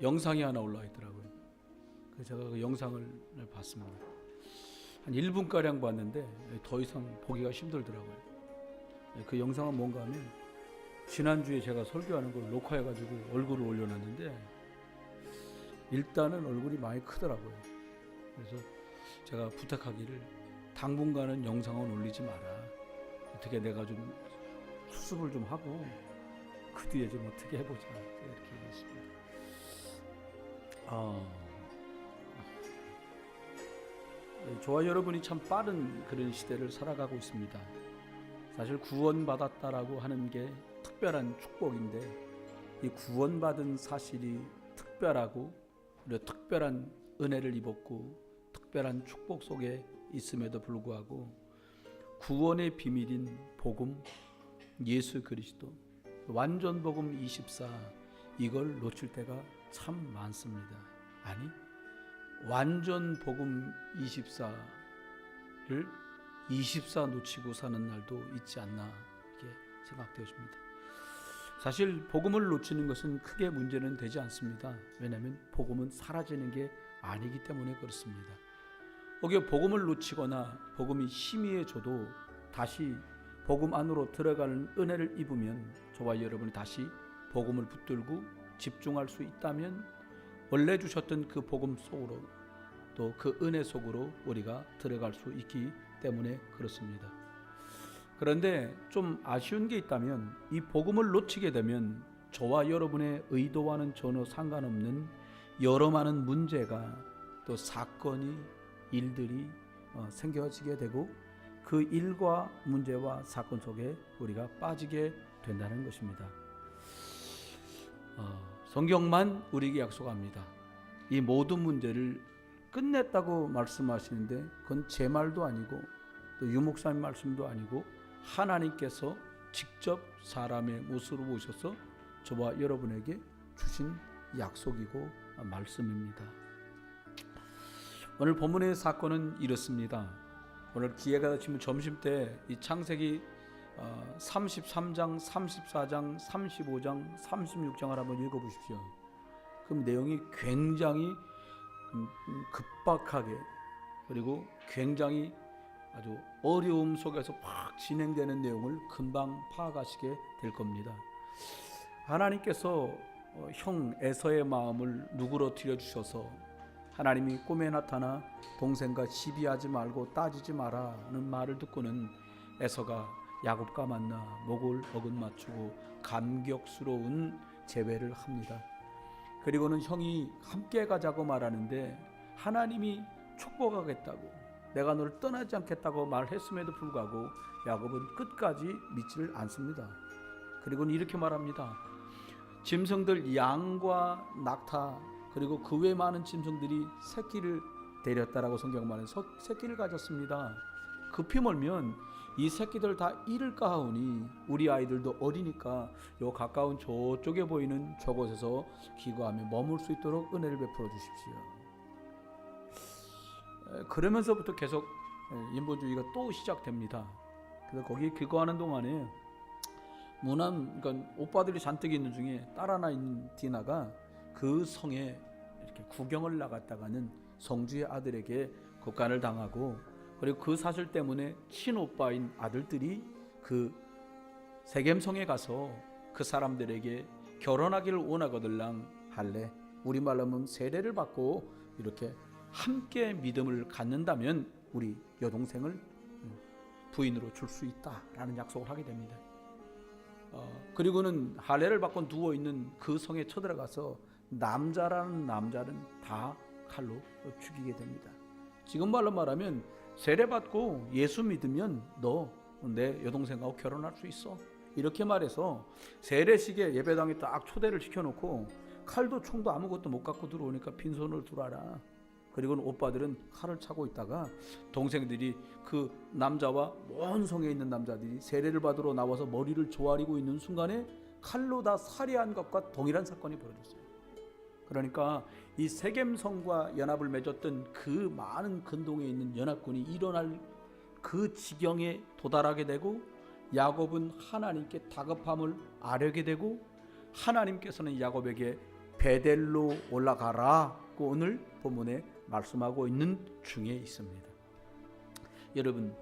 영상이 하나 올라와 있더라고요. 그래서 제가 그 영상을 봤습니다. 한 1분가량 봤는데 더 이상 보기가 힘들더라고요. 그 영상은 뭔가 하면 지난주에 제가 설교하는 걸 녹화해가지고 얼굴을 올려놨는데 일단은 얼굴이 많이 크더라고요. 그래서 제가 부탁하기를 당분간은 영상은 올리지 마라. 어떻게 내가 좀 수습을 좀 하고 그 뒤에 좀 어떻게 해보자 이렇게 얘기했습니다. 저와 여러분이 참 빠른 그런 시대를 살아가고 있습니다. 사실 구원받았다라고 하는 게 특별한 축복인데 이 구원받은 사실이 특별하고 그리고 특별한 은혜를 입었고 특별한 축복 속에 있음에도 불구하고 구원의 비밀인 복음, 예수 그리스도, 완전 복음 24 이걸 놓칠 때가 참 많습니다. 아니 완전 복음 24를 24 놓치고 사는 날도 있지 않나 이렇게 생각되어집니다. 사실 복음을 놓치는 것은 크게 문제는 되지 않습니다. 왜냐하면 복음은 사라지는 게 아니기 때문에 그렇습니다. 오히려 복음을 놓치거나 복음이 희미해져도 다시 복음 안으로 들어가는 은혜를 입으면 저와 여러분이 다시 복음을 붙들고 집중할 수 있다면 원래 주셨던 그 복음 속으로 또 그 은혜 속으로 우리가 들어갈 수 있기 때문에 그렇습니다. 그런데 좀 아쉬운 게 있다면 이 복음을 놓치게 되면 저와 여러분의 의도와는 전혀 상관없는 여러 많은 문제가 또 사건이 일들이 생겨지게 되고 그 일과 문제와 사건 속에 우리가 빠지게 된다는 것입니다. 성경만 우리에게 약속합니다. 이 모든 문제를 끝냈다고 말씀하시는데 그건 제 말도 아니고 또 유목사님 말씀도 아니고 하나님께서 직접 사람의 모습으로 오셔서 저와 여러분에게 주신 약속이고 말씀입니다. 오늘 본문의 사건은 이렇습니다. 오늘 기회가 되시면 점심때 이 창세기 33장, 34장, 35장, 36장을 한번 읽어보십시오. 그럼 내용이 굉장히 급박하게 그리고 굉장히 아주 어려움 속에서 팍 진행되는 내용을 금방 파악하시게 될 겁니다. 하나님께서 형 에서의 마음을 누그러뜨려 주셔서 하나님이 꿈에 나타나 동생과 시비하지 말고 따지지 마라는 말을 듣고는 에서가 야곱과 만나 목을 어긋맞추고 감격스러운 재회를 합니다. 그리고는 형이 함께 가자고 말하는데 하나님이 축복하겠다고 내가 너를 떠나지 않겠다고 말했음에도 불구하고 야곱은 끝까지 믿지를 않습니다. 그리고는 이렇게 말합니다. 짐승들 양과 낙타 그리고 그 외 많은 짐승들이 새끼를 데렸다라고 성경 말해서 새끼를 가졌습니다. 급히 멀면 이 새끼들 다 잃을까 하오니 우리 아이들도 어리니까 요 가까운 저쪽에 보이는 저곳에서 기거하며 머물 수 있도록 은혜를 베풀어 주십시오. 그러면서부터 계속 인본주의가 또 시작됩니다. 그래서 거기 기거하는 동안에 그러니까 오빠들이 잔뜩 있는 중에 딸 하나 있는 디나가 그 성에 이렇게 구경을 나갔다가는 성주의 아들에게 곡간을 당하고 그리고 그 사실 때문에 친오빠인 아들들이 그 세겜성에 가서 그 사람들에게 결혼하기를 원하거들랑 할래 우리말로 하면 세례를 받고 이렇게 함께 믿음을 갖는다면 우리 여동생을 부인으로 줄 수 있다라는 약속을 하게 됩니다. 그리고는 할례를 받고 누워있는 그 성에 쳐들어가서 남자라는 남자는 다 칼로 죽이게 됩니다. 지금 말로 말하면 세례받고 예수 믿으면 너 내 여동생하고 결혼할 수 있어 이렇게 말해서 세례식에 예배당에 딱 초대를 시켜놓고 칼도 총도 아무것도 못 갖고 들어오니까 빈손을 두라라. 그리고는 오빠들은 칼을 차고 있다가 동생들이 그 남자와 먼 성에 있는 남자들이 세례를 받으러 나와서 머리를 조아리고 있는 순간에 칼로 다 살해한 것과 동일한 사건이 벌어졌어요. 그러니까 이 세겜성과 연합을 맺었던 그 많은 근동에 있는 연합군이 일어날 그 지경에 도달하게 되고 야곱은 하나님께 다급함을 아뢰게 되고 하나님께서는 야곱에게 베델로 올라가라고 오늘 본문에 말씀하고 있는 중에 있습니다. 여러분,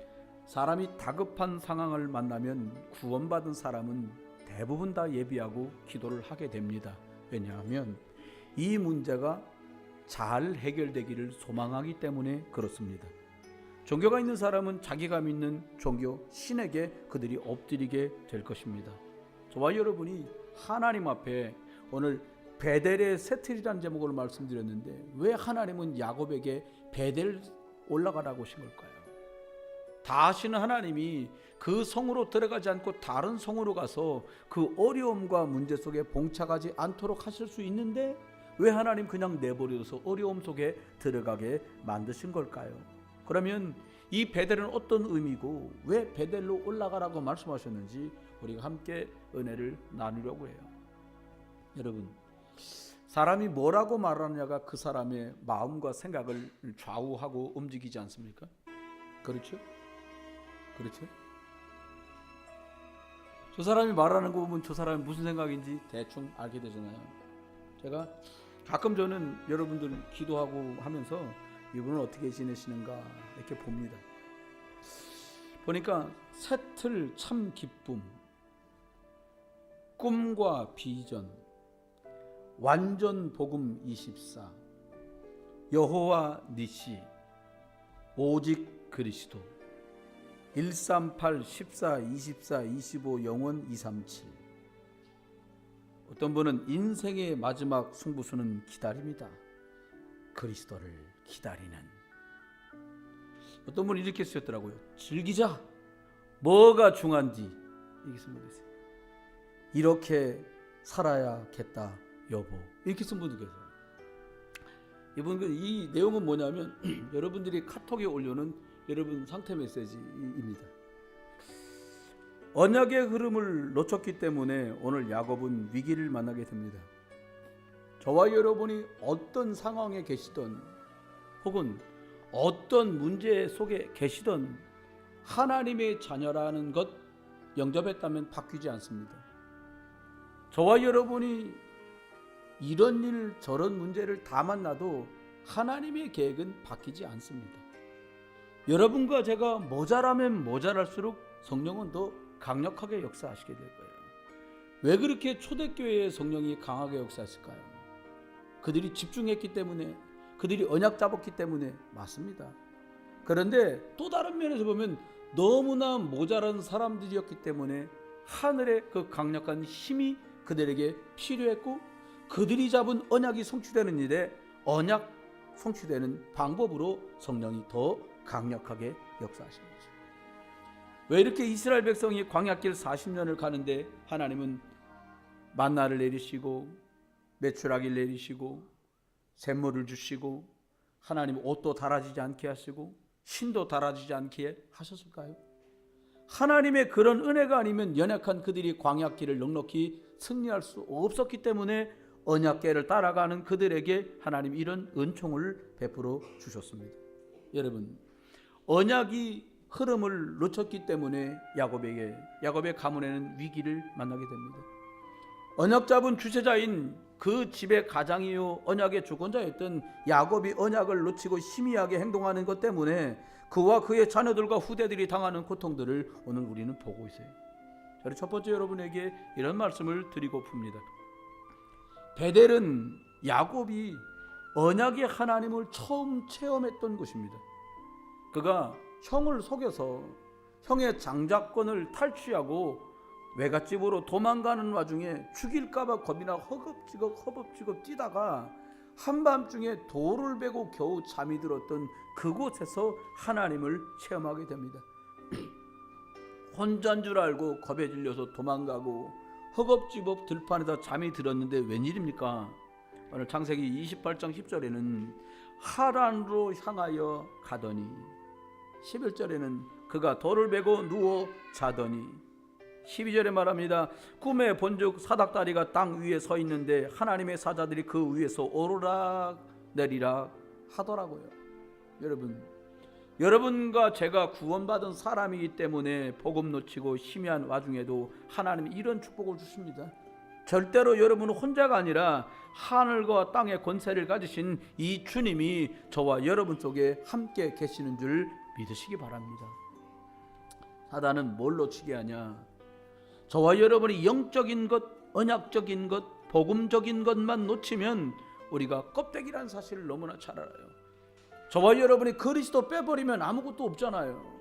사람이 다급한 상황을 만나면 구원받은 사람은 대부분 다 예비하고 기도를 하게 됩니다. 왜냐하면 이 문제가 잘 해결되기를 소망하기 때문에 그렇습니다. 종교가 있는 사람은 자기가 믿는 종교 신에게 그들이 엎드리게 될 것입니다. 저와 여러분이 하나님 앞에 오늘 베델의 새틀이라는 제목으로 말씀드렸는데 왜 하나님은 야곱에게 베델 올라가라고 하신 걸까요? 다시는 하나님이 그 성으로 들어가지 않고 다른 성으로 가서 그 어려움과 문제 속에 봉착하지 않도록 하실 수 있는데 왜 하나님 그냥 내버려둬서 어려움 속에 들어가게 만드신 걸까요? 그러면 이 베델은 어떤 의미고 왜 베델로 올라가라고 말씀하셨는지 우리가 함께 은혜를 나누려고 해요. 여러분, 사람이 뭐라고 말하느냐가 그 사람의 마음과 생각을 좌우하고 움직이지 않습니까? 그렇죠? 그렇죠? 저 사람이 말하는 거 보면 저 사람이 무슨 생각인지 대충 알게 되잖아요. 제가 가끔 저는 여러분들 기도하고 하면서 이분은 어떻게 지내시는가 이렇게 봅니다. 보니까 새틀 참 기쁨, 꿈과 비전, 완전 복음 24, 여호와 니시, 오직 그리스도, 138, 14, 24, 25, 영원 237. 어떤 분은 인생의 마지막 승부수는 기다림이다. 그리스도를 기다리는. 어떤 분은 이렇게 쓰셨더라고요. 즐기자. 뭐가 중요한지. 이렇게 쓴 분도 있어요. 이렇게 살아야겠다 여보. 이렇게 쓴 분도 계세요. 이분 이 내용은 뭐냐면 여러분들이 카톡에 올려놓은 여러분 상태 메시지입니다. 언약의 흐름을 놓쳤기 때문에 오늘 야곱은 위기를 만나게 됩니다. 저와 여러분이 어떤 상황에 계시던 혹은 어떤 문제 속에 계시던 하나님의 자녀라는 것 영접했다면 바뀌지 않습니다. 저와 여러분이 이런 일 저런 문제를 다 만나도 하나님의 계획은 바뀌지 않습니다. 여러분과 제가 모자라면 모자랄수록 성령은 더 강력하게 역사하시게 될 거예요. 왜 그렇게 초대교회의 성령이 강하게 역사했을까요? 그들이 집중했기 때문에, 그들이 언약 잡았기 때문에 맞습니다. 그런데 또 다른 면에서 보면 너무나 모자란 사람들이었기 때문에 하늘의 그 강력한 힘이 그들에게 필요했고 그들이 잡은 언약이 성취되는 일에 언약 성취되는 방법으로 성령이 더 강력하게 역사하신 거죠. 왜 이렇게 이스라엘 백성이 광야길 40년을 가는데 하나님은 만나를 내리시고 메추라기를 내리시고 샘물을 주시고 하나님 옷도 달아지지 않게 하시고 신도 달아지지 않게 하셨을까요? 하나님의 그런 은혜가 아니면 연약한 그들이 광야길을 넉넉히 승리할 수 없었기 때문에 언약궤를 따라가는 그들에게 하나님 이런 은총을 베풀어 주셨습니다. 여러분, 언약이 흐름을 놓쳤기 때문에 야곱의 가문에는 위기를 만나게 됩니다. 언약 잡은 주체자인 그 집의 가장이요 언약의 주권자였던 야곱이 언약을 놓치고 희미하게 행동하는 것 때문에 그와 그의 자녀들과 후대들이 당하는 고통들을 오늘 우리는 보고 있어요. 저는 첫 번째 여러분에게 이런 말씀을 드리고 풉니다. 베델은 야곱이 언약의 하나님을 처음 체험했던 곳입니다. 그가 형을 속여서 형의 장자권을 탈취하고 외갓집으로 도망가는 와중에 죽일까봐 겁이나 허겁지겁 뛰다가 한밤중에 돌을 베고 겨우 잠이 들었던 그곳에서 하나님을 체험하게 됩니다. 혼자인 줄 알고 겁에 질려서 도망가고 허겁지겁 들판에다 잠이 들었는데 웬일입니까? 오늘 창세기 28장 10절에는 하란으로 향하여 가더니 11절에는 그가 돌을 베고 누워 자더니 12절에 말합니다. 꿈에 본즉 사닥다리가 땅 위에 서 있는데 하나님의 사자들이 그 위에서 오르락 내리락 하더라고요. 여러분과 제가 구원받은 사람이기 때문에 복음 놓치고 희미한 와중에도 하나님이 이런 축복을 주십니다. 절대로 여러분은 혼자가 아니라 하늘과 땅의 권세를 가지신 이 주님이 저와 여러분 속에 함께 계시는 줄 믿으시기 바랍니다. 사단은 뭘로 치게 하냐? 저와 여러분이 영적인 것, 언약적인 것, 복음적인 것만 놓치면 우리가 껍데기라는 사실을 너무나 잘 알아요. 저와 여러분이 그리스도 빼버리면 아무것도 없잖아요.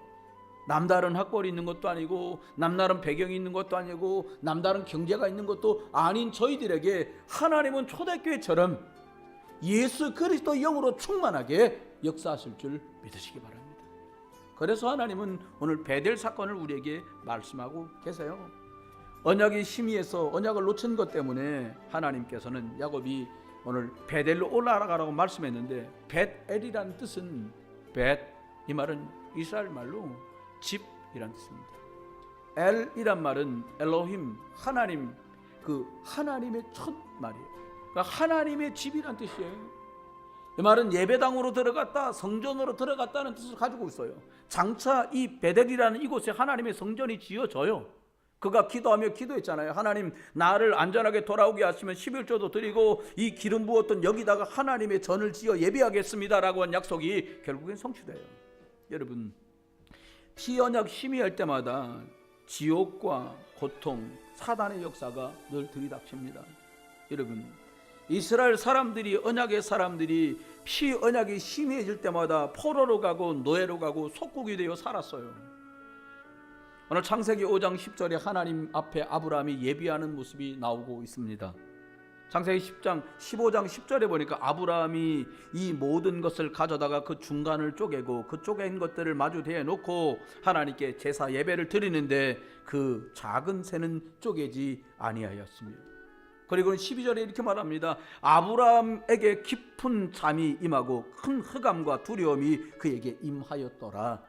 남다른 학벌이 있는 것도 아니고, 남다른 배경이 있는 것도 아니고, 남다른 경제가 있는 것도 아닌 저희들에게 하나님은 초대교회처럼 예수 그리스도 영으로 충만하게 역사하실 줄 믿으시기 바랍니다. 그래서 하나님은 오늘 베델 사건을 우리에게 말씀하고 계세요. 언약이 심의해서 언약을 놓친 것 때문에 하나님께서는 야곱이 오늘 베델로 올라가라고 말씀했는데, 벳엘이라는 뜻은 이 말은 이스라엘 말로 집이란 뜻입니다. 엘이란 말은 엘로힘, 하나님, 그 하나님의 첫 말이에요. 그러니까 하나님의 집이란 뜻이에요. 이 말은 예배당으로 들어갔다, 성전으로 들어갔다는 뜻을 가지고 있어요. 장차 이 베델이라는 이곳에 하나님의 성전이 지어져요. 그가 기도하며 기도했잖아요. 하나님, 나를 안전하게 돌아오게 하시면 11조도 드리고 이 기름 부었던 여기다가 하나님의 전을 지어 예배하겠습니다라고 한 약속이 결국엔 성취돼요. 여러분, 피언약 심의할 때마다 지옥과 고통, 사단의 역사가 늘 들이닥칩니다. 여러분, 이스라엘 사람들이, 언약의 사람들이 피언약이 심의해질 때마다 포로로 가고 노예로 가고 속국이 되어 살았어요. 오늘 창세기 5장 10절에 하나님 앞에 아브라함이 예비하는 모습이 나오고 있습니다. 창세기 15장 10절에 보니까 아브라함이 이 모든 것을 가져다가 그 중간을 쪼개고 그 쪼갠 것들을 마주 대놓고 하나님께 제사 예배를 드리는데 그 작은 새는 쪼개지 아니하였습니다. 그리고 12절에 이렇게 말합니다. 아브라함에게 깊은 잠이 임하고 큰 흑암과 두려움이 그에게 임하였더라.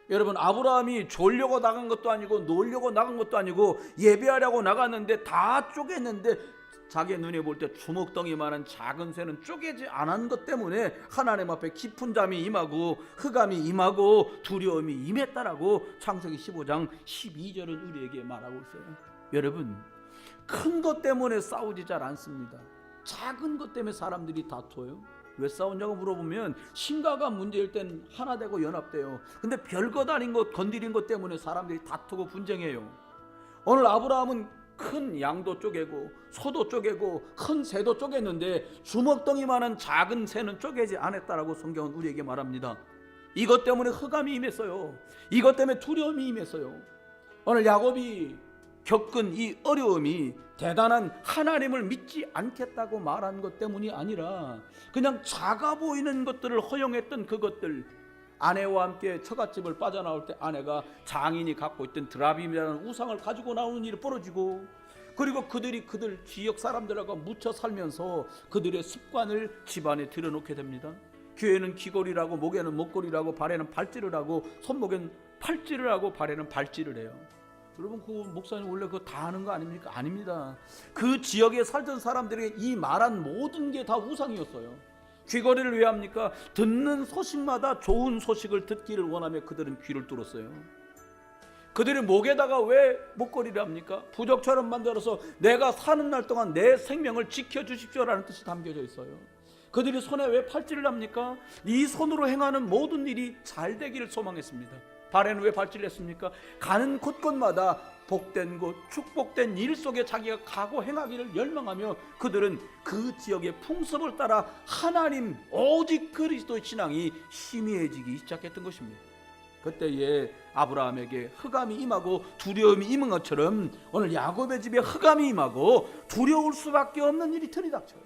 여러분, 아브라함이 졸려고 나간 것도 아니고 놀려고 나간 것도 아니고 예배하려고 나갔는데 다 쪼갰는데 자기 눈에 볼 때 주먹덩이만한 작은 새는 쪼개지 않은 것 때문에 하나님 앞에 깊은 잠이 임하고 흑암이 임하고 두려움이 임했다라고 창세기 15장 12절은 우리에게 말하고 있어요. 여러분, 큰 것 때문에 싸우지 잘 않습니다. 작은 것 때문에 사람들이 다투어요. 왜 싸우냐고 물어보면 신가가 문제일 땐 하나 되고 연합돼요. 근데 별것 아닌 것 건드린 것 때문에 사람들이 다투고 분쟁해요. 오늘 아브라함은 큰 양도 쪼개고 소도 쪼개고 큰 새도 쪼갰는데 주먹덩이만한 작은 새는 쪼개지 않았다라고 성경은 우리에게 말합니다. 이것 때문에 흑암이 임했어요. 이것 때문에 두려움이 임했어요. 오늘 야곱이 겪은 이 어려움이 대단한 하나님을 믿지 않겠다고 말한 것 때문이 아니라 그냥 작아 보이는 것들을 허용했던 그것들, 아내와 함께 처갓집을 빠져나올 때 아내가 장인이 갖고 있던 드라빔이라는 우상을 가지고 나오는 일이 벌어지고, 그리고 그들이 그들 지역 사람들하고 묻혀 살면서 그들의 습관을 집안에 들여놓게 됩니다. 귀에는 귀걸이라고, 목에는 목걸이라고, 발에는 발찌를 하고, 손목엔 팔찌를 하고, 발에는 발찌를 해요. 여러분, 그 목사님 원래 그거 다 하는 거 아닙니까? 아닙니다. 그 지역에 살던 사람들에게 이 말한 모든 게 다 우상이었어요. 귀걸이를 왜 합니까? 듣는 소식마다 좋은 소식을 듣기를 원하며 그들은 귀를 뚫었어요. 그들이 목에다가 왜 목걸이를 합니까? 부적처럼 만들어서 내가 사는 날 동안 내 생명을 지켜주십시오라는 뜻이 담겨져 있어요. 그들이 손에 왜 팔찌를 합니까? 이 손으로 행하는 모든 일이 잘 되기를 소망했습니다. 발에는 왜 발찌를 했습니까? 가는 곳곳마다 복된 곳, 축복된 일 속에 자기가 가고 행하기를 열망하며 그들은 그 지역의 풍습을 따라 하나님 오직 그리스도의 신앙이 희미해지기 시작했던 것입니다. 그때에 아브라함에게 흑암이 임하고 두려움이 임한 것처럼 오늘 야곱의 집에 흑암이 임하고 두려울 수밖에 없는 일이 들이닥쳐요.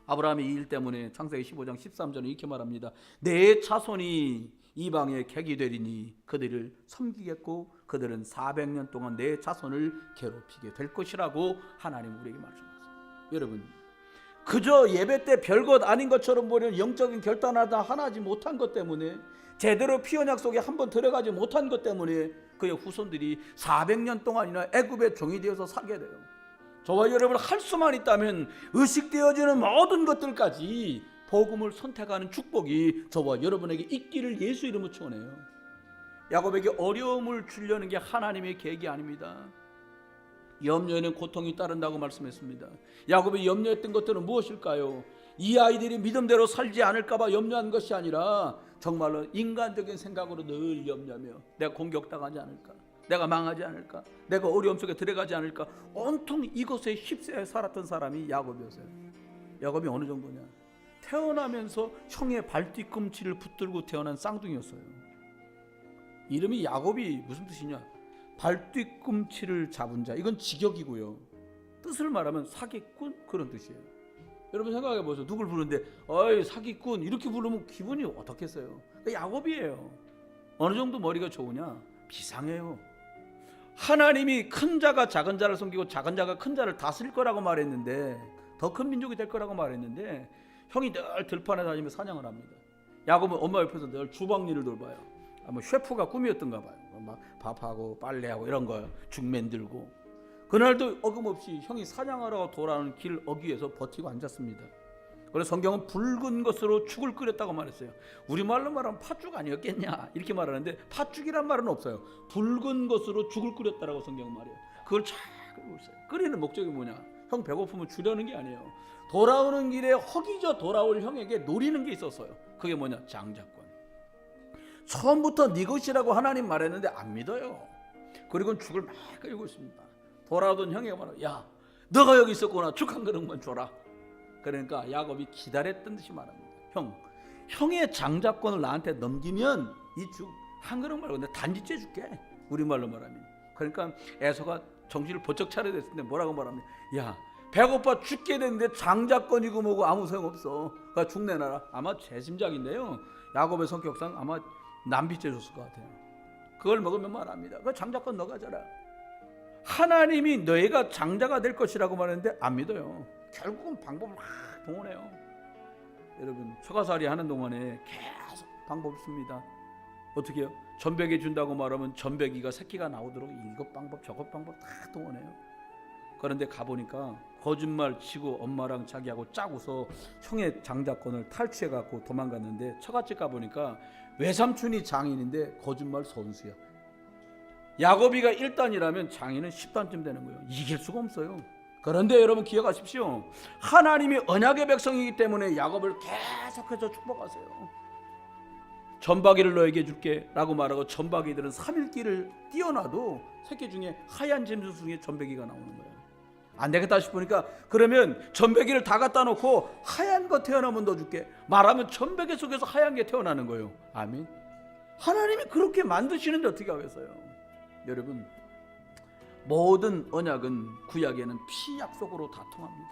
아브라함이 이 일 때문에 창세기 15장 13절에 이렇게 말합니다. 내 자손이 이방의 객이 되리니 그들을 섬기겠고 그들은 400년 동안 내 자손을 괴롭히게 될 것이라고 하나님 우리에게 말씀하셨습니다. 여러분, 그저 예배 때 별것 아닌 것처럼 보이는 영적인 결단을 하나 하지 못한 것 때문에, 제대로 피언약 속에 한번 들어가지 못한 것 때문에 그의 후손들이 400년 동안이나 애굽의 종이 되어서 살게 돼요. 저와 여러분, 할 수만 있다면 의식되어지는 모든 것들까지 복음을 선택하는 축복이 저와 여러분에게 있기를 예수 이름으로 축원해요. 야곱에게 어려움을 주려는 게 하나님의 계획이 아닙니다. 염려에는 고통이 따른다고 말씀했습니다. 야곱이 염려했던 것들은 무엇일까요? 이 아이들이 믿음대로 살지 않을까 봐 염려한 것이 아니라 정말로 인간적인 생각으로 늘 염려하며 내가 공격당하지 않을까, 내가 망하지 않을까, 내가 어려움 속에 들어가지 않을까, 온통 이것에 휩싸여 살았던 사람이 야곱이었어요. 야곱이 어느 정도냐? 태어나면서 형의 발뒤꿈치를 붙들고 태어난 쌍둥이였어요. 이름이 야곱이 무슨 뜻이냐? 발뒤꿈치를 잡은 자. 이건 직역이고요. 뜻을 말하면 사기꾼, 그런 뜻이에요. 여러분 생각해 보세요. 누굴 부르는데 어이 사기꾼 이렇게 부르면 기분이 어떻겠어요? 야곱이에요. 어느 정도 머리가 좋으냐? 비상해요. 하나님이 큰 자가 작은 자를 섬기고 작은 자가 큰 자를 다스릴 거라고 말했는데, 더 큰 민족이 될 거라고 말했는데, 형이 늘 들판에 다니며 사냥을 합니다. 야곱은 엄마 옆에서 늘 주방 일을 돌봐요. 뭐 셰프가 꿈이었던가 봐요. 막 밥하고 빨래하고 이런 거 죽맨 들고. 그날도 어김없이 형이 사냥하러 돌아오는 길 어귀에서 버티고 앉았습니다. 그래서 성경은 붉은 것으로 죽을 끓였다고 말했어요. 우리말로 말하면 팥죽 아니었겠냐 이렇게 말하는데, 팥죽이란 말은 없어요. 붉은 것으로 죽을 끓였다라고 성경은 말해요. 그걸 잘 끓이고 있어요. 끓이는 목적이 뭐냐? 형 배고프면 주려는 게 아니에요. 돌아오는 길에 허기져 돌아올 형에게 노리는 게 있었어요. 그게 뭐냐? 장자권. 처음부터 네 것이라고 하나님 말했는데 안 믿어요. 그리고 죽을 막 끓이고 있습니다. 돌아오던 형에게 말해요. 야, 너가 여기 있었구나. 죽 한 그릇만 줘라. 그러니까 야곱이 기다렸던 듯이 말합니다. 형의 장자권을 나한테 넘기면 이 죽 한 그릇 말고 내가 단지 째줄게. 우리말로 말하면. 그러니까 에서가 정신을 번쩍 차려야 됐을 때 뭐라고 말합니까? 야, 배고파 죽게 됐는데 장자권이고 뭐고 아무 소용없어. 그러니까 죽 내놔라. 아마 제 짐작인데요. 야곱의 성격상 아마 남비째 줬을 것 같아요. 그걸 먹으면 말합니다. 그 장자권 너 가져라. 하나님이 너희가 장자가 될 것이라고 말했는데 안 믿어요. 결국은 방법을 막 동원해요. 여러분 처가살이 하는 동안에 계속 방법을 씁니다. 어떻게 해요? 전배기 준다고 말하면 전배기가 새끼가 나오도록 이것 방법 저것 방법 다 동원해요. 그런데 가보니까 거짓말 치고 엄마랑 자기하고 짜고서 형의 장자권을 탈취해갖고 도망갔는데, 처갓집 가보니까 외삼촌이 장인인데 거짓말 선수야. 야곱이가 1단이라면 장인은 10단쯤 되는 거예요. 이길 수가 없어요. 그런데 여러분 기억하십시오. 하나님이 언약의 백성이기 때문에 야곱을 계속해서 축복하세요. 전박이를 너에게 줄게 라고 말하고, 전박이들은 3일길을 뛰어나도 새끼 중에 하얀 짐승 중에 전배기가 나오는 거예요. 안 되겠다 싶으니까 그러면 전배기를 다 갖다 놓고 하얀 거 태어나면 너 줄게 말하면 전배기 속에서 하얀 게 태어나는 거예요. 아멘. 하나님이 그렇게 만드시는데 어떻게 하겠어요? 여러분 모든 언약은 구약에는 피 약속으로 다 통합니다.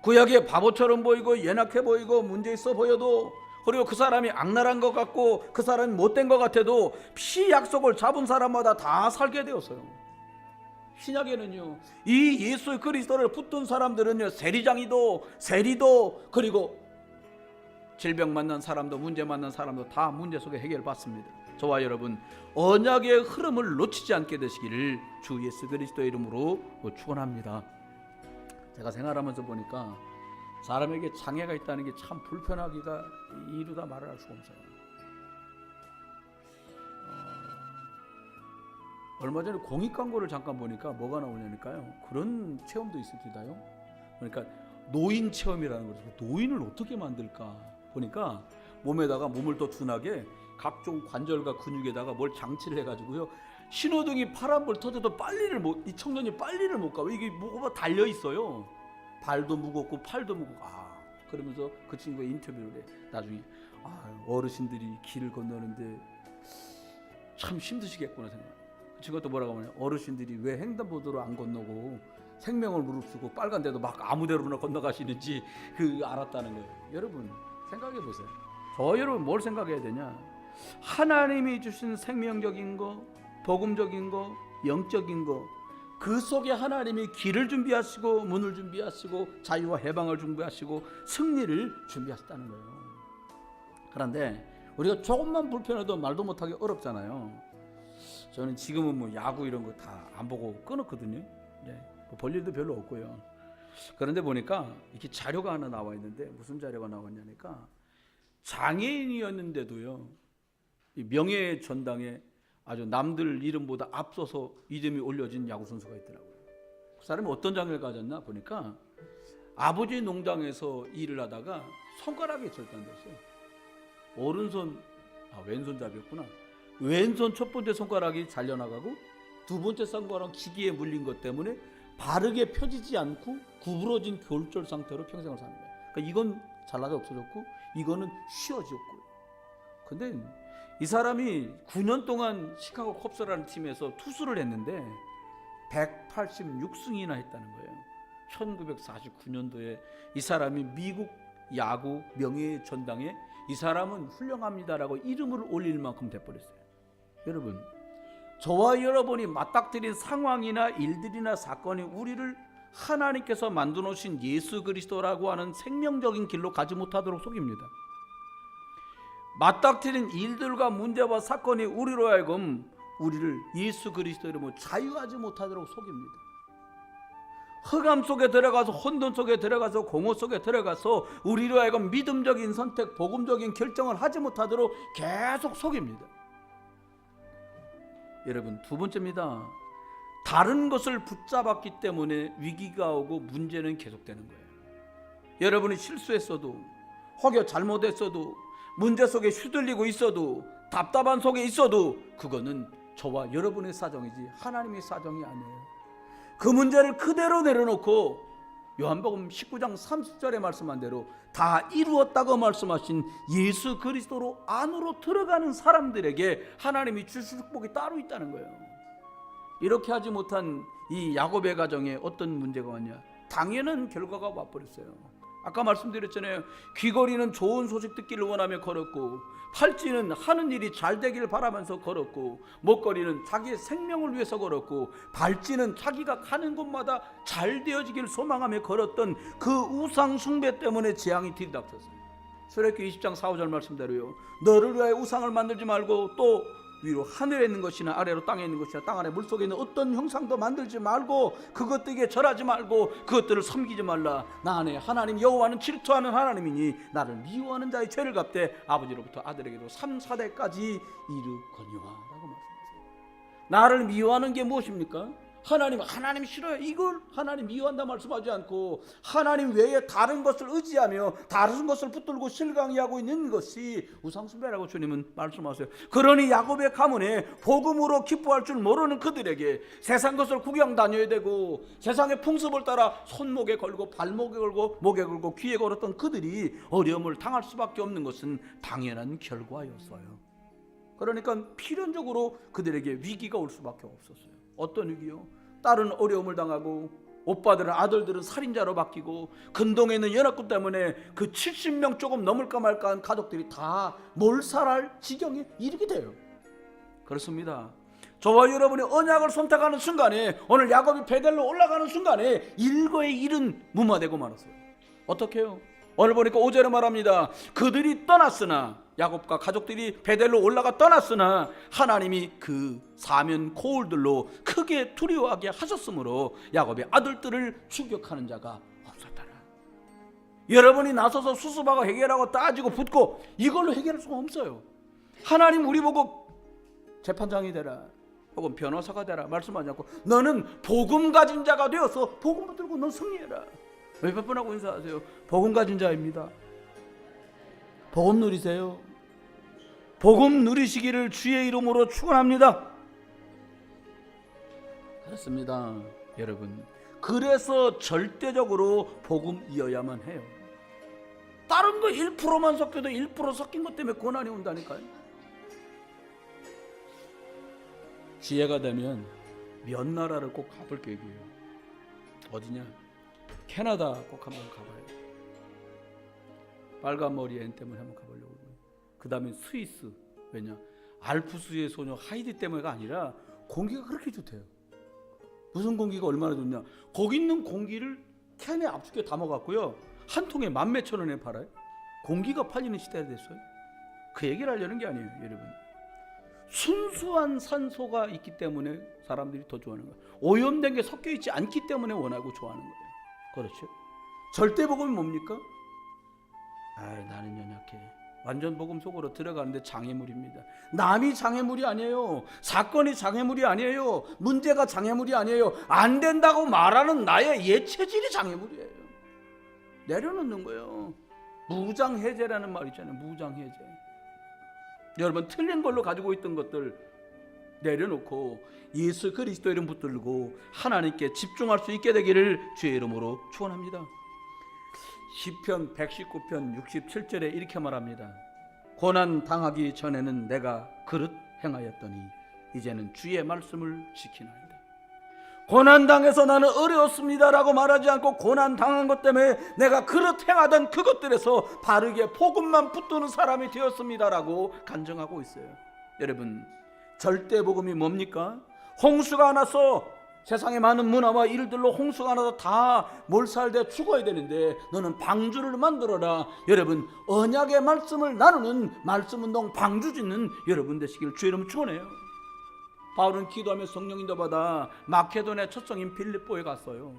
구약에 바보처럼 보이고 연약해 보이고 문제 있어 보여도, 그리고 그 사람이 악랄한 것 같고 그 사람이 못된 것 같아도 피 약속을 잡은 사람마다 다 살게 되었어요. 신약에는요, 이 예수 그리스도를 붙든 사람들은요, 세리도 그리고 질병 만난 사람도 문제 만난 사람도 다 문제 속에 해결받습니다. 저와 여러분 언약의 흐름을 놓치지 않게 되시기를 주 예수 그리스도의 이름으로 축원합니다. 제가 생활하면서 보니까 사람에게 장애가 있다는 게 참 불편하기가 이루다 말을 할 수가 없어요. 얼마 전에 공익 광고를 잠깐 보니까 뭐가 나오냐니까요. 그런 체험도 있습니다요. 그러니까 노인 체험이라는 거죠. 노인을 어떻게 만들까 보니까 몸에다가 몸을 더 둔하게 각종 관절과 근육에다가 뭘 장치를 해가지고요. 신호등이 파란불 터져도 이 청년이 빨리를 못 가. 이게 뭐가 달려 있어요. 발도 무겁고 팔도 무겁고. 그러면서 그 친구가 인터뷰를 해. 나중에 어르신들이 길을 건너는데 참 힘드시겠구나 생각. 그 친구가 또 뭐라고 하냐? 어르신들이 왜 횡단보도로 안 건너고 생명을 무릅쓰고 빨간데도 막 아무데로나 건너가시는지 알았다는 거예요. 여러분 생각해 보세요. 저 여러분 뭘 생각해야 되냐? 하나님이 주신 생명적인 거, 복음적인 거, 영적인 거, 그 속에 하나님이 길을 준비하시고 문을 준비하시고 자유와 해방을 준비하시고 승리를 준비하셨다는 거예요. 그런데 우리가 조금만 불편해도 말도 못하기 어렵잖아요. 저는 지금은 뭐 야구 이런 거 다 안 보고 끊었거든요. 뭐 볼 일도 별로 없고요. 그런데 보니까 이렇게 자료가 하나 나와 있는데, 무슨 자료가 나왔냐니까 장애인이었는데도요, 이 명예 전당에 아주 남들 이름보다 앞서서 이름이 올려진 야구 선수가 있더라고요. 사람이 어떤 장애를 가졌나 보니까 아버지 농장에서 일을 하다가 손가락이 절단됐어요. 오른손, 왼손잡이였구나. 왼손 첫 번째 손가락이 잘려나가고 두 번째 손가락 기기에 물린 것 때문에 바르게 펴지지 않고 구부러진 골절 상태로 평생을 사는 거예요. 그러니까 이건 잘라서 없어졌고 이거는 휘어졌고요. 근데 이 사람이 9년 동안 시카고 컵스라는 팀에서 투수를 했는데 186승이나 했다는 거예요. 1949년도에 이 사람이 미국 야구 명예의 전당에 이 사람은 훌륭합니다라고 이름을 올릴 만큼 돼버렸어요. 여러분, 저와 여러분이 맞닥뜨린 상황이나 일들이나 사건이 우리를 하나님께서 만들어 놓으신 예수 그리스도라고 하는 생명적인 길로 가지 못하도록 속입니다. 맞닥뜨린 일들과 문제와 사건이 우리로 하여금 우리를 예수 그리스도 이름으로 자유하지 못하도록 속입니다. 흑암 속에 들어가서 혼돈 속에 들어가서 공허 속에 들어가서 우리로 하여금 믿음적인 선택, 복음적인 결정을 하지 못하도록 계속 속입니다. 여러분, 두 번째입니다. 다른 것을 붙잡았기 때문에 위기가 오고 문제는 계속되는 거예요. 여러분이 실수했어도 혹여 잘못했어도 문제 속에 휘둘리고 있어도 답답한 속에 있어도 그거는 저와 여러분의 사정이지 하나님의 사정이 아니에요. 그 문제를 그대로 내려놓고 요한복음 19장 30절에 말씀한 대로 다 이루었다고 말씀하신 예수 그리스도로 안으로 들어가는 사람들에게 하나님이 주실 축복이 따로 있다는 거예요. 이렇게 하지 못한 이 야곱의 가정에 어떤 문제가 왔냐? 당연한 결과가 와버렸어요. 아까 말씀드렸잖아요. 귀걸이는 좋은 소식 듣기를 원하며 걸었고, 팔찌는 하는 일이 잘 되기를 바라면서 걸었고, 목걸이는 자기의 생명을 위해서 걸었고, 발찌는 자기가 가는 곳마다 잘 되어지기를 소망하며 걸었던 그 우상 숭배 때문에 재앙이 들이닥쳤어요. 출애굽기 20장 4, 5절 말씀대로요. 너를 위하여 우상을 만들지 말고 또 위로 하늘에 있는 것이나 아래로 땅에 있는 것이나 땅 안에 물속에 있는 어떤 형상도 만들지 말고 그것들에게 절하지 말고 그것들을 섬기지 말라. 나 안에 하나님 여호와는 질투하는 하나님이니 나를 미워하는 자의 죄를 갚되 아버지로부터 아들에게로 3, 4대까지 이르거니와 라고 말씀하세요. 나를 미워하는 게 무엇입니까? 하나님 싫어요. 이걸 하나님 미워한다 말씀하지 않고 하나님 외에 다른 것을 의지하며 다른 것을 붙들고 실강이하고 있는 것이 우상숭배라고 주님은 말씀하세요. 그러니 야곱의 가문에 복음으로 기뻐할 줄 모르는 그들에게 세상 것을 구경 다녀야 되고 세상의 풍습을 따라 손목에 걸고 발목에 걸고 목에 걸고 귀에 걸었던 그들이 어려움을 당할 수밖에 없는 것은 당연한 결과였어요. 그러니까 필연적으로 그들에게 위기가 올 수밖에 없었어요. 어떤 위기요? 딸은 어려움을 당하고 오빠들은 아들들은 살인자로 바뀌고 근동에 있는 연합군 때문에 그 70명 조금 넘을까 말까 한 가족들이 다 몰살할 지경에 이르게 돼요. 그렇습니다. 저와 여러분이 언약을 선택하는 순간에 오늘 야곱이 베델로 올라가는 순간에 일거의 일은 무마되고 말았어요. 어떻게 해요? 오늘 보니까 5절에 말합니다. 그들이 떠났으나 야곱과 가족들이 베델로 올라가 떠났으나 하나님이 그 사면 코울들로 크게 두려워하게 하셨으므로 야곱의 아들들을 추격하는 자가 없었더라. 여러분이 나서서 수습하고 해결하고 따지고 붙고 이걸로 해결할 수가 없어요. 하나님 우리 보고 재판장이 되라 혹은 변호사가 되라 말씀하지 않고 너는 복음 가진 자가 되어서 복음 붙들고 넌 승리해라. 몇 분하고 인사하세요. 복음 가진 자입니다. 복음 누리세요. 복음 누리시기를 주의 이름으로 축원합니다. 그렇습니다, 여러분. 그래서 절대적으로 복음이어야만 해요. 다른 거 1%만 섞여도 1% 섞인 것 때문에 고난이 온다니까요. 기회가 되면 몇 나라를 꼭 가볼 계획이에요. 어디냐? 캐나다 꼭 한번 가봐요. 빨간 머리 앤 때문에 한번 가보려고. 그 다음에 스위스. 왜냐? 알프스의 소녀 하이디 때문에가 아니라 공기가 그렇게 좋대요. 무슨 공기가 얼마나 좋냐? 거기 있는 공기를 캔에 압축해 담아갖고요 한 통에 10,000몇 원에 팔아요. 공기가 팔리는 시대가 됐어요. 그 얘기를 하려는 게 아니에요, 여러분. 순수한 산소가 있기 때문에 사람들이 더 좋아하는 거예요. 오염된 게 섞여 있지 않기 때문에 원하고 좋아하는 거예요. 그렇죠? 절대 복음이 뭡니까? 나는 연약해. 완전 복음 속으로 들어가는데 장애물입니다. 남이 장애물이 아니에요. 사건이 장애물이 아니에요. 문제가 장애물이 아니에요. 안 된다고 말하는 나의 예체질이 장애물이에요. 내려놓는 거예요. 무장해제라는 말 있잖아요. 무장해제. 여러분, 틀린 걸로 가지고 있던 것들 내려놓고 예수 그리스도 이름 붙들고 하나님께 집중할 수 있게 되기를 주의 이름으로 축원합니다. 시편 119편 67절에 이렇게 말합니다. 고난 당하기 전에는 내가 그릇 행하였더니 이제는 주의 말씀을 지키나이다. 고난 당해서 나는 어려웠습니다라고 말하지 않고 고난 당한 것 때문에 내가 그릇 행하던 그것들에서 바르게 복음만 붙드는 사람이 되었습니다라고 간증하고 있어요. 여러분, 절대 복음이 뭡니까? 홍수가 나서 세상의 많은 문화와 일들로 홍수가 나서 다 몰살돼 죽어야 되는데 너는 방주를 만들어라. 여러분, 언약의 말씀을 나누는 말씀운동 방주 짓는 여러분 되시길 주의 이름으로 축원해요. 바울은 기도하며 성령 인도받아 마케도니아 첫 성인 빌립보에 갔어요.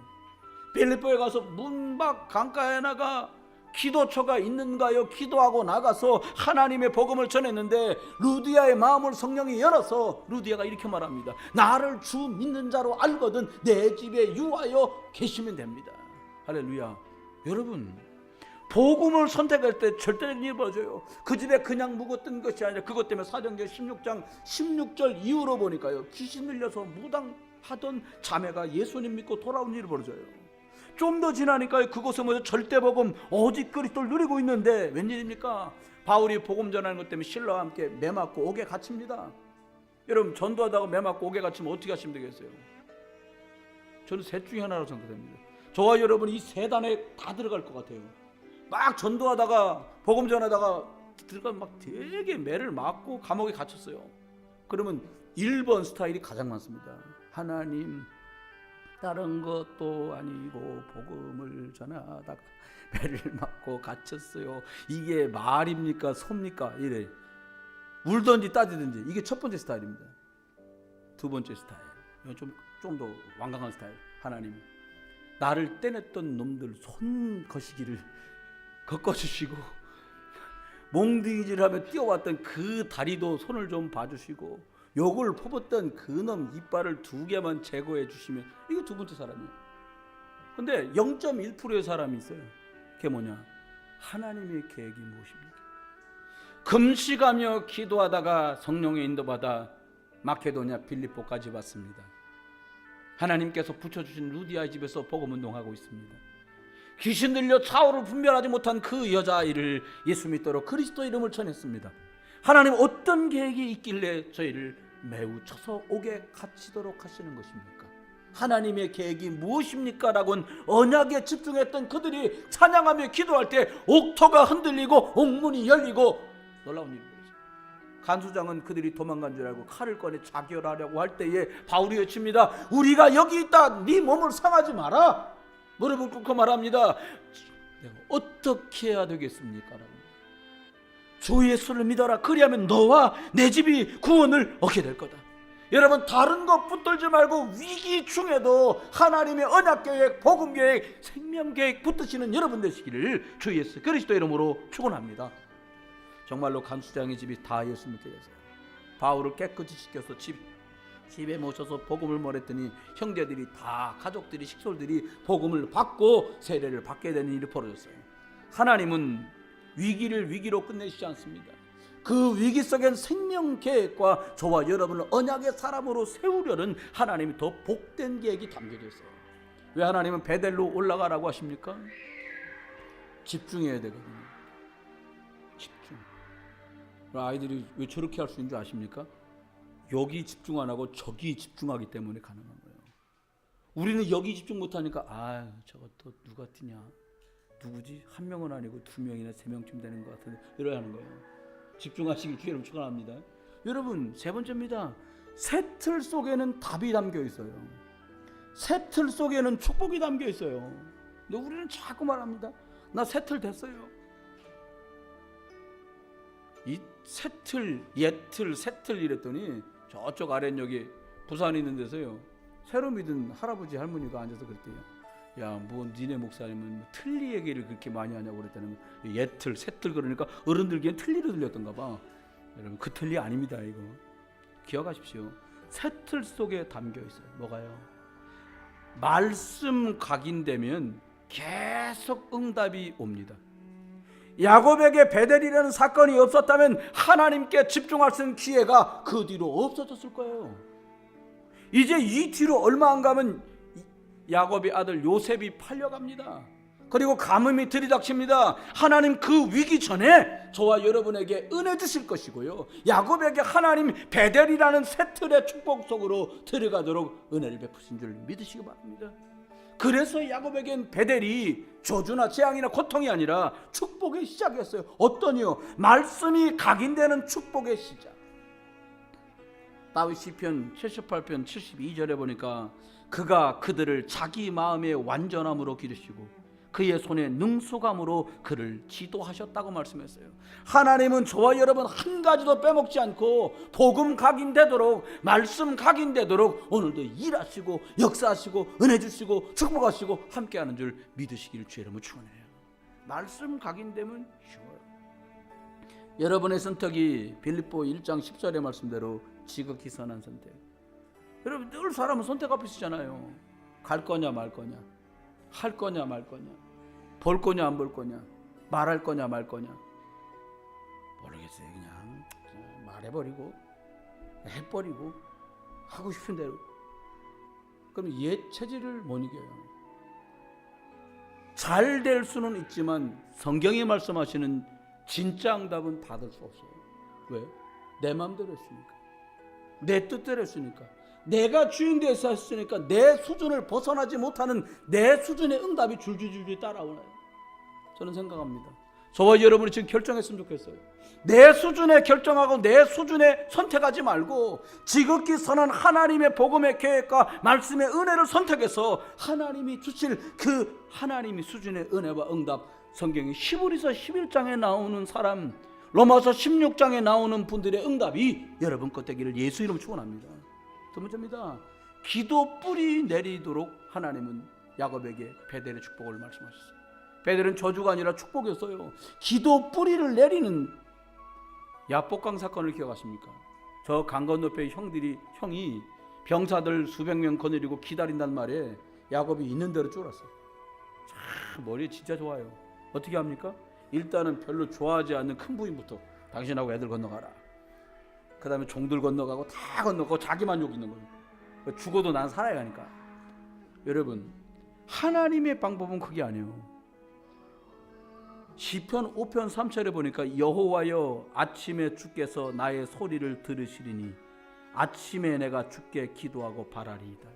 빌립보에 가서 문밖 강가에 나가 기도처가 있는가요? 기도하고 나가서 하나님의 복음을 전했는데 루디아의 마음을 성령이 열어서 루디아가 이렇게 말합니다. 나를 주 믿는 자로 알거든 내 집에 유하여 계시면 됩니다. 할렐루야. 여러분, 복음을 선택할 때 절대적인 일이 벌어져요. 그 집에 그냥 묵었던 것이 아니라 그것 때문에 사도행전 16장 16절 이후로 보니까요, 귀신 들려서 무당하던 자매가 예수님 믿고 돌아온 일이 벌어져요. 좀 더 지나니까 그곳에 모여 절대 복음 오직 그리스도를 누리고 있는데 웬일입니까? 바울이 복음 전하는 것 때문에 신라와 함께 매 맞고 옥에 갇힙니다. 여러분, 전도하다가 매 맞고 옥에 갇히면 어떻게 하시면 되겠어요? 저는 셋 중에 하나로 생각됩니다. 저와 여러분 이 세 단에 다 들어갈 것 같아요. 막 전도하다가 복음 전하다가 들어가면 막 되게 매를 맞고 감옥에 갇혔어요. 그러면 1번 스타일이 가장 많습니다. 하나님, 다른 것도 아니고 복음을 전하다가 매를 맞고 갇혔어요. 이게 말입니까 소입니까? 이래 울든지 따지든지. 이게 첫 번째 스타일입니다. 두 번째 스타일, 이건 좀 더 완강한 스타일. 하나님, 나를 떼냈던 놈들 손 거시기를 꺾어주시고 몽둥이질하며 뛰어왔던 그 다리도 손을 좀 봐주시고 욕을 퍼붓던 그놈 이빨을 2개만 제거해 주시면, 이게 두 번째 사람이에요. 근데 0.1%의 사람이 있어요. 그게 뭐냐? 하나님의 계획이 무엇입니까? 금식하며 기도하다가 성령의 인도받아 마케도니아 빌립보까지 왔습니다. 하나님께서 붙여주신 루디아의 집에서 복음운동하고 있습니다. 귀신 들려 좌우를 분별하지 못한 그 여자아이를 예수 믿도록 그리스도 이름을 전했습니다. 하나님 어떤 계획이 있길래 저희를 매우 쳐서 옥에 갇히도록 하시는 것입니까? 하나님의 계획이 무엇입니까? 라고는 언약에 집중했던 그들이 찬양하며 기도할 때 옥터가 흔들리고 옥문이 열리고 놀라운 일이 벌어졌어요. 간수장은 그들이 도망간 줄 알고 칼을 꺼내 자결하려고 할 때에 바울이 외칩니다. 우리가 여기 있다. 네 몸을 상하지 마라. 무릎을 꿇고 말합니다. 내가 어떻게 해야 되겠습니까? 라고. 주 예수를 믿어라. 그리하면 너와 내 집이 구원을 얻게 될 거다. 여러분, 다른 것 붙들지 말고 위기 중에도 하나님의 언약계획, 복음계획, 생명계획 붙드시는 여러분 되시기를 주 예수 그리스도 이름으로 축원합니다. 정말로 간수장의 집이 다 예수 믿게 됐어요. 바울을 깨끗이 씻겨서 집에 모셔서 복음을 말했더니 형제들이 다, 가족들이, 식솔들이 복음을 받고 세례를 받게 되는 일이 벌어졌어요. 하나님은 위기를 위기로 끝내시지 않습니다. 그 위기 속엔 생명 계획과 저와 여러분을 언약의 사람으로 세우려는 하나님이 더 복된 계획이 담겨져 있어요. 왜 하나님은 베델로 올라가라고 하십니까? 집중해야 되거든요. 집중. 아이들이 왜 저렇게 할 수 있는 줄 아십니까? 여기 집중 안 하고 저기 집중하기 때문에 가능한 거예요. 우리는 여기 집중 못하니까 저것도 누가 뛰냐, 누구지? 한 명은 아니고 2명이나 3명쯤 되는 것 같은데 이러야 하는 거예요. 집중하시길 주의를 축원합니다. 여러분, 세 번째입니다. 새 틀 속에는 답이 담겨 있어요. 새 틀 속에는 축복이 담겨 있어요. 근데 우리는 자꾸 말합니다. 나 새 틀 됐어요. 이 새 틀, 옛 틀, 새 틀 이랬더니 저쪽 아랫역에 부산에 있는 데서요, 새로 믿은 할아버지 할머니가 앉아서 그랬대요. 야, 뭐 니네 목사님은 틀니 얘기를 그렇게 많이 하냐고 그랬다는 거예요. 옛틀, 새틀 그러니까 어른들기엔 틀니로 들렸던가 봐. 여러분 그 틀니 아닙니다. 이거 기억하십시오. 새틀 속에 담겨 있어요. 뭐가요? 말씀 각인되면 계속 응답이 옵니다. 야곱에게 베델이라는 사건이 없었다면 하나님께 집중할 수 있는 기회가 그 뒤로 없어졌을 거예요. 이제 이 뒤로 얼마 안 가면 야곱의 아들 요셉이 팔려갑니다. 그리고 가뭄이 들이닥칩니다. 하나님 그 위기 전에 저와 여러분에게 은혜 주실 것이고요, 야곱에게 하나님 베델이라는 새 틀의 축복 속으로 들어가도록 은혜를 베푸신 줄 믿으시기 바랍니다. 그래서 야곱에겐 베델이 저주나 재앙이나 고통이 아니라 축복의 시작이었어요. 어떠니요? 말씀이 각인되는 축복의 시작. 다윗 시편 78편 72절에 보니까 그가 그들을 자기 마음의 완전함으로 기르시고 그의 손에 능수감으로 그를 지도하셨다고 말씀했어요. 하나님은 저와 여러분 한 가지도 빼먹지 않고 복음 각인되도록, 말씀 각인되도록 오늘도 일하시고 역사하시고 은혜 주시고 축복하시고 함께하는 줄 믿으시기를 주의 이름으로 축원해요. 말씀 각인되면 쉬워요. 여러분의 선택이 빌립보 1장 10절의 말씀대로 지극히 선한 선택. 여러분 늘 사람은 선택 앞에 서잖아요. 갈 거냐 말 거냐, 할 거냐 말 거냐, 볼 거냐 안 볼 거냐, 말할 거냐 말 거냐. 모르겠어요. 그냥 말해버리고 해버리고 하고 싶은 대로. 그럼 옛 체질을 못 이겨요. 잘 될 수는 있지만 성경이 말씀하시는 진짜 응답은 받을 수 없어요. 왜? 내 마음대로 했으니까, 내 뜻대로 했으니까, 내가 주인되어서 했으니까 내 수준을 벗어나지 못하는 내 수준의 응답이 줄줄줄 따라오나요? 저는 생각합니다. 저와 여러분이 지금 결정했으면 좋겠어요. 내 수준에 결정하고 내 수준에 선택하지 말고 지극히 선한 하나님의 복음의 계획과 말씀의 은혜를 선택해서 하나님이 주실 그 하나님의 수준의 은혜와 응답, 성경이 히브리서 11장에 나오는 사람, 로마서 16장에 나오는 분들의 응답이 여러분 것 되기를 예수 이름 축원합니다. 두 번째입니다. 기도 뿌리 내리도록 하나님은 야곱에게 베델의 축복을 말씀하셨어요. 베델은 저주가 아니라 축복이었어요. 기도 뿌리를 내리는 야복강 사건을 기억하십니까? 저 강 건너편의 형이 병사들 수백 명 거느리고 기다린단 말에 야곱이 있는 대로 쫄았어요. 참 머리 진짜 좋아요. 어떻게 합니까? 일단은 별로 좋아하지 않는 큰 부인부터 당신하고 애들 건너가라. 그 다음에 종들 건너가고 다 건너가고 자기만 여기 있는 거예요. 죽어도 난 살아야 하니까. 여러분 하나님의 방법은 그게 아니에요. 시편 5편 3절에 보니까 여호와여 아침에 주께서 나의 소리를 들으시리니 아침에 내가 주께 기도하고 바라리이다.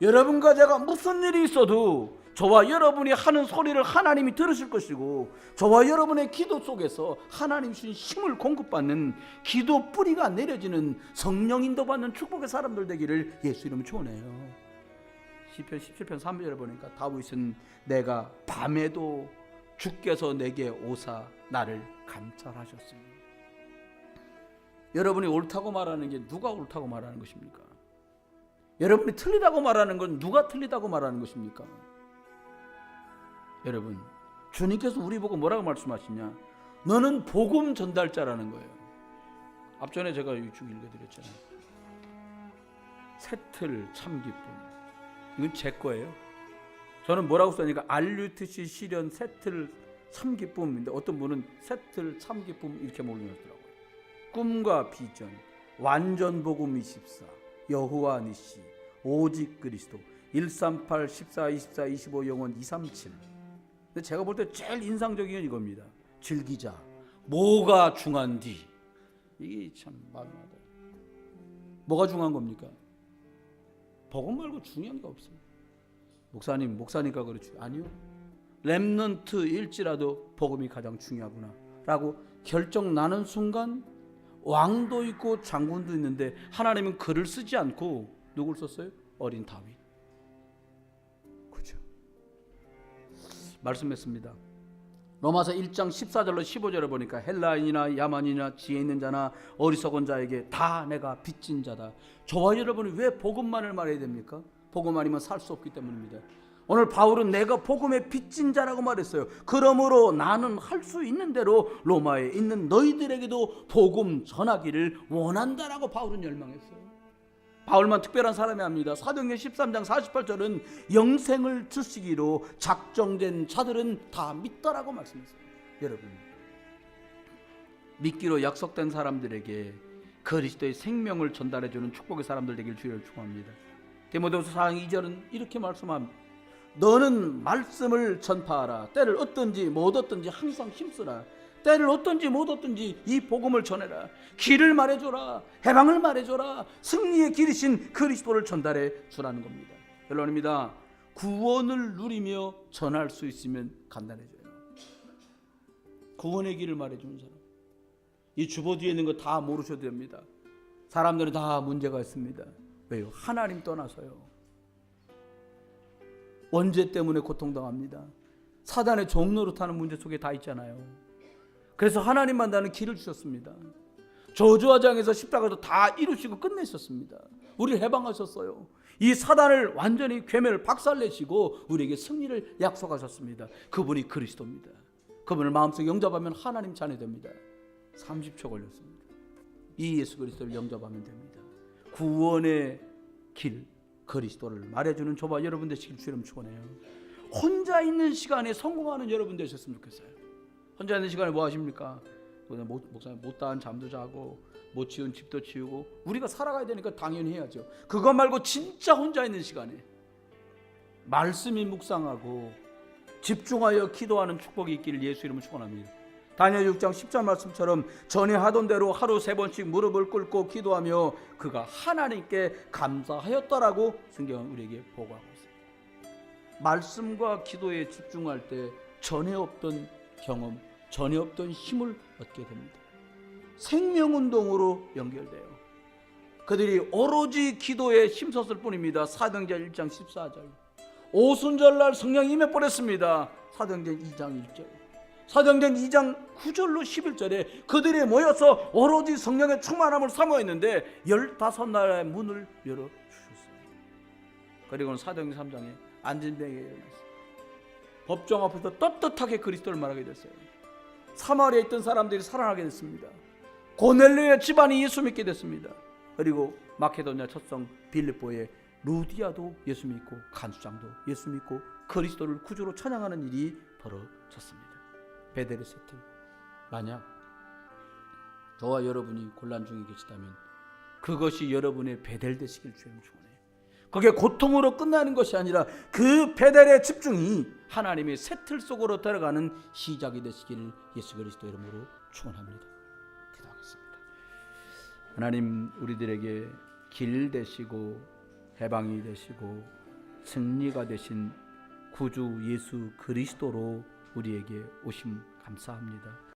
여러분과 제가 무슨 일이 있어도 저와 여러분이 하는 소리를 하나님이 들으실 것이고 저와 여러분의 기도 속에서 하나님 주신 힘을 공급받는 기도 뿌리가 내려지는 성령 인도받는 축복의 사람들 되기를 예수 이름으로 축원해요. 시편 17편 3절에 보니까 다윗은 내가 밤에도 주께서 내게 오사 나를 감찰하셨습니다. 여러분이 옳다고 말하는 게 누가 옳다고 말하는 것입니까? 여러분이 틀리다고 말하는 건 누가 틀리다고 말하는 것입니까? 여러분 주님께서 우리 보고 뭐라고 말씀하시냐? 너는 복음 전달자라는 거예요. 앞전에 제가 쭉 읽어드렸잖아요. 새틀 참 기쁨, 이건 제 거예요. 저는 뭐라고 써니까 알류트시 시련 새틀 참 기쁨인데 어떤 분은 새틀 참 기쁨 이렇게 몰려놨더라고요. 꿈과 비전, 완전 복음 24, 여호와 니시, 오직 그리스도, 138, 14, 24, 25 영원 237. 근데 제가 볼 때 제일 인상적인 건 이겁니다. 즐기자. 뭐가 중한디? 이게 참 마음이 와닿아요. 뭐가 중요한 겁니까? 복음 말고 중요한 게 없어요. 목사니까 그렇지. 아니요. 렘넌트일지라도 복음이 가장 중요하구나 라고 결정 나는 순간 왕도 있고 장군도 있는데 하나님은 글을 쓰지 않고 누굴 썼어요? 어린 다윗. 그죠? 말씀했습니다. 로마서 1장 14절로 15절을 보니까 헬라인이나 야만이나 지혜 있는 자나 어리석은 자에게 다 내가 빚진 자다. 저와 여러분이 왜 복음만을 말해야 됩니까? 복음 아니면 살 수 없기 때문입니다. 오늘 바울은 내가 복음의 빚진 자라고 말했어요. 그러므로 나는 할 수 있는 대로 로마에 있는 너희들에게도 복음 전하기를 원한다라고 바울은 열망했어요. 바울만 특별한 사람이 아닙니다. 사도행전 13장 48절은 영생을 주시기로 작정된 자들은 다 믿더라고 말씀했어요. 여러분, 믿기로 약속된 사람들에게 그리스도의 생명을 전달해주는 축복의 사람들 되길 주를 축원합니다. 디모데후서 4장 2절은 이렇게 말씀합니다. 너는 말씀을 전파하라. 때를 얻든지 못 얻든지 항상 힘쓰라. 때를 얻든지 못 얻든지 이 복음을 전해라. 길을 말해줘라. 해방을 말해줘라. 승리의 길이신 그리스도를 전달해 주라는 겁니다. 결론입니다. 구원을 누리며 전할 수 있으면 간단해져요. 구원의 길을 말해주는 사람. 이 주보 뒤에 있는 거 다 모르셔도 됩니다. 사람들은 다 문제가 있습니다. 왜요? 하나님 떠나서요. 원죄 때문에 고통당합니다. 사단의 종노릇하는 문제 속에 다 있잖아요. 그래서 하나님만 나는 길을 주셨습니다. 저주화장에서 십자가도 다 이루시고 끝내셨습니다. 우리를 해방하셨어요. 이 사단을 완전히 괴멸 박살내시고 우리에게 승리를 약속하셨습니다. 그분이 그리스도입니다. 그분을 마음속에 영접하면 하나님 자녀 됩니다. 30초 걸렸습니다. 이 예수 그리스도를 영접하면 됩니다. 구원의 길 그리스도를 말해주는 저와 여러분 되시길 주님 축원해요. 혼자 있는 시간에 성공하는 여러분 되셨으면 좋겠어요. 혼자 있는 시간에 뭐 하십니까? 목사님 못다한 잠도 자고 못 치운 집도 치우고 우리가 살아가야 되니까 당연히 해야죠. 그거 말고 진짜 혼자 있는 시간에 말씀이 묵상하고 집중하여 기도하는 축복이 있기를 예수 이름으로 축원합니다. 다니엘 6장 10절 말씀처럼 전에 하던 대로 하루 3번씩 무릎을 꿇고 기도하며 그가 하나님께 감사하였다라고 성경은 우리에게 보고하고 있습니다. 말씀과 기도에 집중할 때 전에 없던 경험, 전에 없던 힘을 얻게 됩니다. 생명운동으로 연결돼요. 그들이 오로지 기도에 힘썼을 뿐입니다. 사도행전 1장 14절 오순절날 성령이 임해버렸습니다. 사도행전 2장 1절 사도행전 2장 9절로 11절에 그들이 모여서 오로지 성령의 충만함을 사모했는데 15나라의 문을 열어주셨어요. 그리고는 사도행전 3장에 안진뱅이에 일어났어요. 법정 앞에서 떳떳하게 그리스도를 말하게 됐어요. 사마리아에 있던 사람들이 살아나게 됐습니다. 고넬료의 집안이 예수 믿게 됐습니다. 그리고 마케도냐 첫성 빌립보의 루디아도 예수 믿고 간수장도 예수 믿고 그리스도를 구주로 찬양하는 일이 벌어졌습니다. 베델의 세틀. 만약 저와 여러분이 곤란 중에 계시다면 그것이 여러분의 베델 되시길 주님 축원해요. 그게 고통으로 끝나는 것이 아니라 그 베델의 집중이 하나님의 세틀 속으로 들어가는 시작이 되시기를 예수 그리스도 이름으로 축원합니다. 기도하겠습니다. 하나님, 우리들에게 길 되시고 해방이 되시고 승리가 되신 구주 예수 그리스도로 우리에게 오심 감사합니다.